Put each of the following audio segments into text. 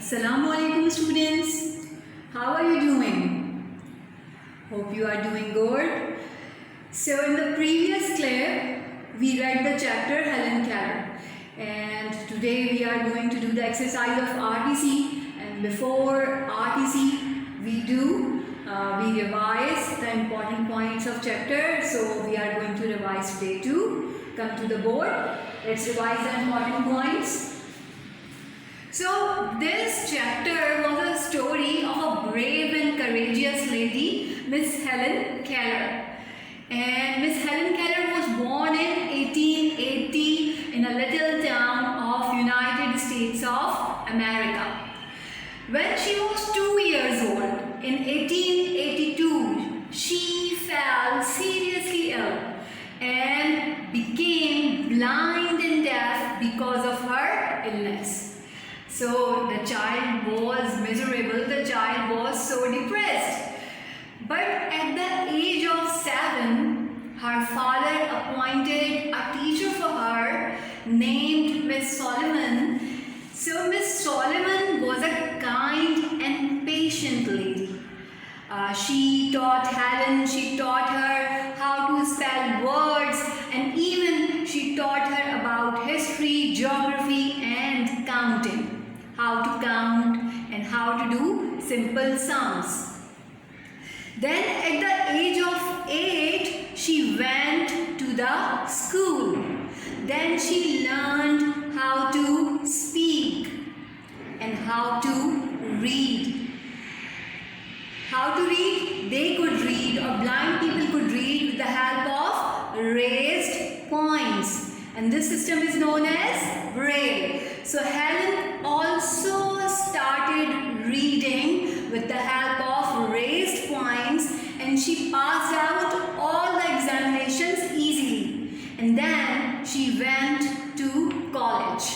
Assalamu alaikum students. How are you doing? Hope you are doing good. So in the previous clip we read the chapter Helen Keller, and today we are going to do the exercise of RTC. And before RTC we revise the important points of chapter. So we are going to revise today too. Come to the board. Let's revise the important points. So this chapter was a story of a brave and courageous lady, Miss Helen Keller. And Miss Helen Keller was born in 1880 in a little town of United States of America. When she was 2 years old, in 1882, she fell seriously ill and became blind and deaf because of her illness. So the child was miserable, the child was so depressed. But at the age of 7, her father appointed a teacher for her named Miss Solomon. So Miss Solomon was a kind and patient lady. She taught Helen, she taught her how to spell words, and even she taught her about history, geography and counting. How to count and how to do simple sums. Then at the age of 8, she went to the school. Then she learned how to speak and how to read. How to read? They could read, or blind people could read with the help of raised points. And this system is known as Braille. So Helen also started reading with the help of raised points, and she passed out all the examinations easily. And then she went to college.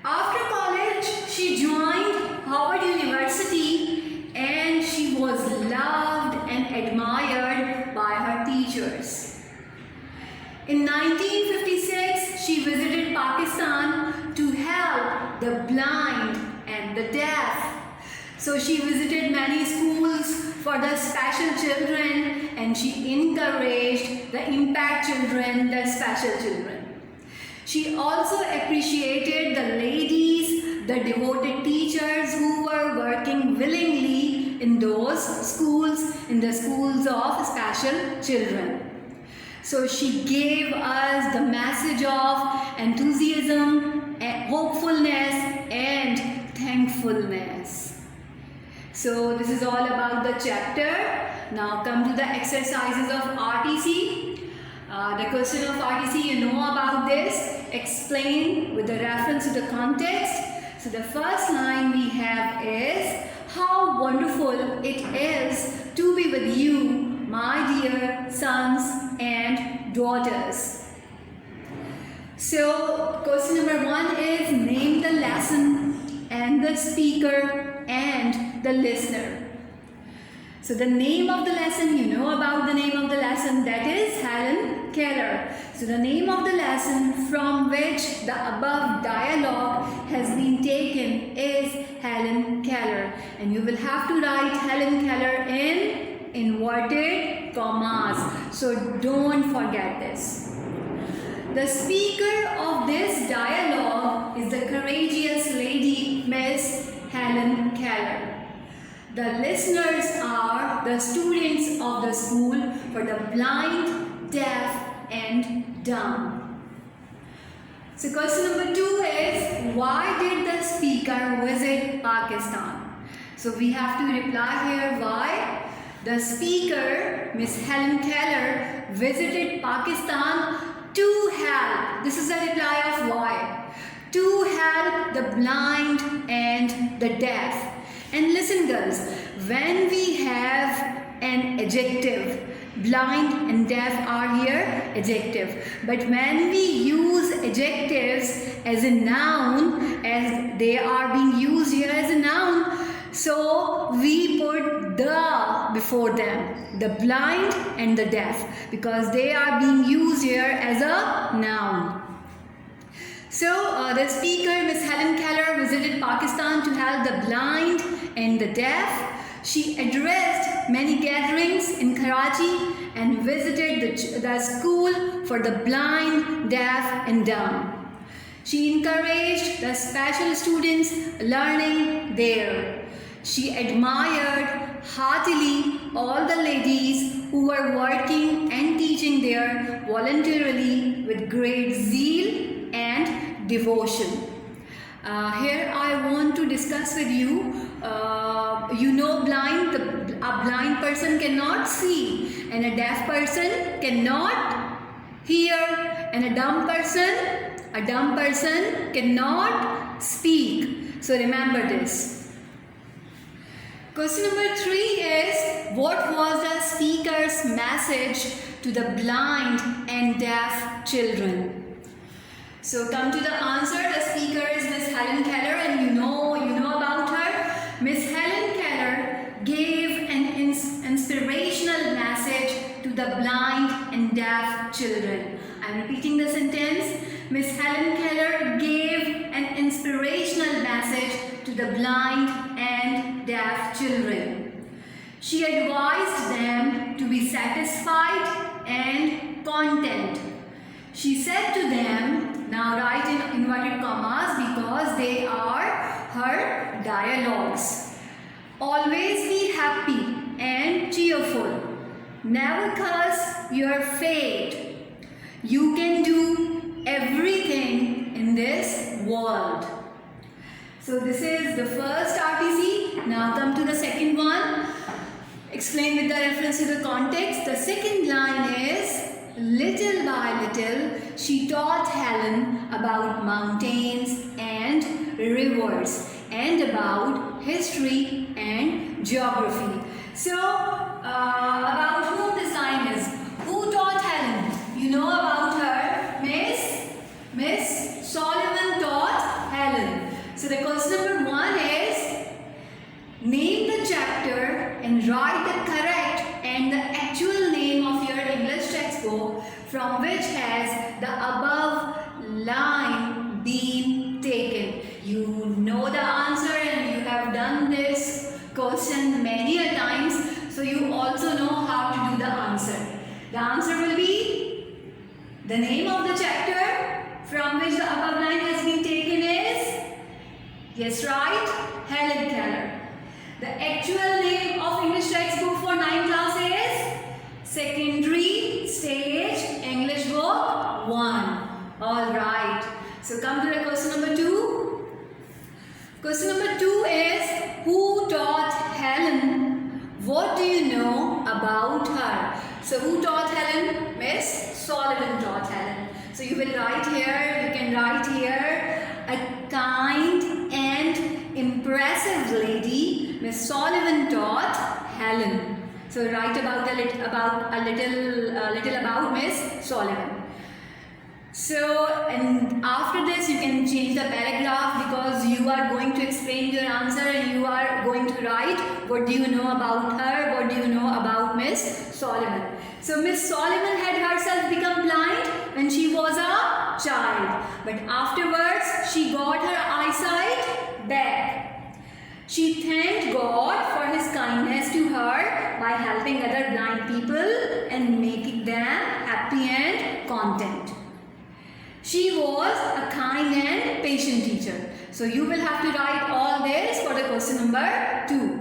After college, she joined Howard University, and she was loved and admired by her teachers. In 1956, she visited Pakistan to help the blind and the deaf. So she visited many schools for the special children, and she encouraged the impact children, the special children. She also appreciated the ladies, the devoted teachers who were working willingly in those schools, in the schools of special children. So she gave us the message of enthusiasm, hopefulness and thankfulness. So this is all about the chapter. Now come to the exercises of RTC. The question of RTC, you know about this. Explain with the reference to the context. So the first line we have is, how wonderful it is to be with you, my dear sons and daughters. So question number 1 is, name the lesson and the speaker and the listener. So the name of the lesson, you know about the name of the lesson, that is Helen Keller. So the name of the lesson from which the above dialogue has been taken is Helen Keller. And you will have to write Helen Keller in inverted commas. So don't forget this. The speaker of this dialogue is the courageous lady, Miss Helen Keller. The listeners are the students of the school for the blind, deaf and dumb. So question number 2 is, why did the speaker visit Pakistan? So we have to reply here, why? The speaker, Miss Helen Keller, visited Pakistan to help. This is the reply of why. To help the blind and the deaf. And listen girls, when we have an adjective, blind and deaf are here adjective. But when we use adjectives as a noun, as they are being used here as a noun, so we put the before them, the blind and the deaf, because they are being used here as a noun. So the speaker, Miss Helen Keller, visited Pakistan to help the blind and the deaf. She addressed many gatherings in Karachi and visited the school for the blind, deaf and dumb. She encouraged the special students learning there. She admired heartily all the ladies who were working and teaching there voluntarily with great zeal and devotion. Here I want to discuss with you, a blind person cannot see and a deaf person cannot hear, and a dumb person cannot speak. So remember this. Question number 3 is, what was the speaker's message to the blind and deaf children? So come to the answer. The speaker is Miss Helen Keller, and you know about her. Miss Helen Keller gave an inspirational message to the blind and deaf children. I am repeating the sentence. Miss Helen Keller gave an inspirational message to the blind and deaf children. She advised them to be satisfied and content. She said to them, now write in inverted commas because they are her dialogues. Always be happy and cheerful. Never curse your fate. You can do everything in this world. So this is the first RTC. Now come to the second one. Explain with the reference to the context. The second line is, little by little, she taught Helen about mountains and rivers and about history and geography. So, about whom this line is? Who taught Helen? You know about her. Miss Sullivan taught Helen. So, the question number 1 is, name the chapter and write the correct and the actual name of your English textbook from which has the above line been taken. You know the answer and you have done this question many a times, so you also know how to do the answer. The answer will be, the name of the chapter from which the above line has been taken is, yes, right, Helen Keller. The actual name of English textbook for 9th class is Secondary Stage English Book 1. Alright. So come to the question number 2. Question number 2 is, who taught Helen? What do you know about her? So who taught Helen? Miss Sullivan taught Helen. So you will write here, you can write here, a kind and impressive lady, Miss Sullivan taught Helen. So write about a little about Miss Sullivan. So, and after this you can change the paragraph because you are going to explain your answer and you are going to write what do you know about her, what do you know about Miss Sullivan. So Miss Sullivan had herself become blind when she was a child, but afterwards she got her eyesight back. She thanked God for His kindness to her by helping other blind people and making them happy and content. She was a kind and patient teacher. So you will have to write all this for the question number 2.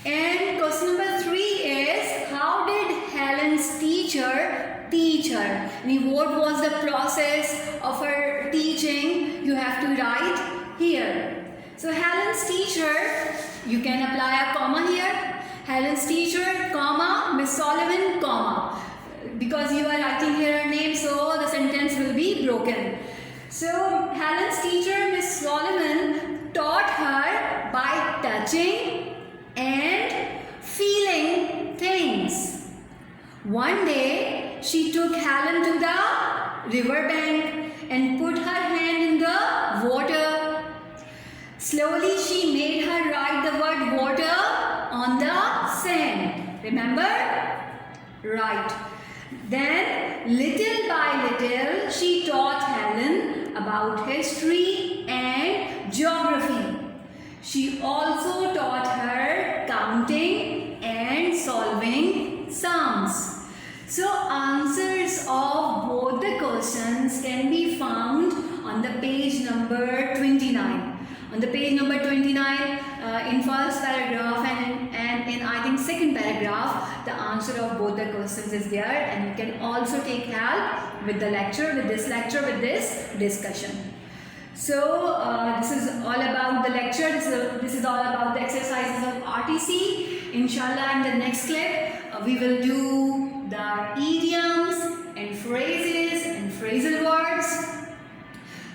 And question number 3 is, how did Helen's teacher teach her? I mean, what was the process of her teaching? You have to write here. So Helen's teacher, you can apply a comma here. Helen's teacher, comma, Miss Sullivan, comma. Because you are writing here her name, so the sentence will be broken. So Helen's teacher, Miss Sullivan, taught her by touching and feeling things. One day, she took Helen to the river bank and put her hand in the water. Slowly, she made her write the word water on the sand. Remember? Right. Then, little by little, she taught Helen about history and geography. She also taught her counting and solving sums. So, answers of both the questions can be found on the page number 29. On the page number 29, in first paragraph and in I think second paragraph, the answer of both the questions is there, and you can also take help with the lecture, with this discussion. So this is all about the lecture. This is all about the exercises of RTC. Inshallah, in the next clip, we will do the idioms and phrases and phrasal words.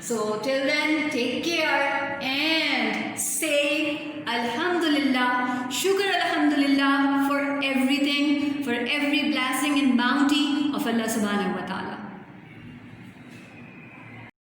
So till then, take care and say Alhamdulillah, Shukr Alhamdulillah for everything, for every blessing and bounty of Allah Subhanahu wa Ta'ala.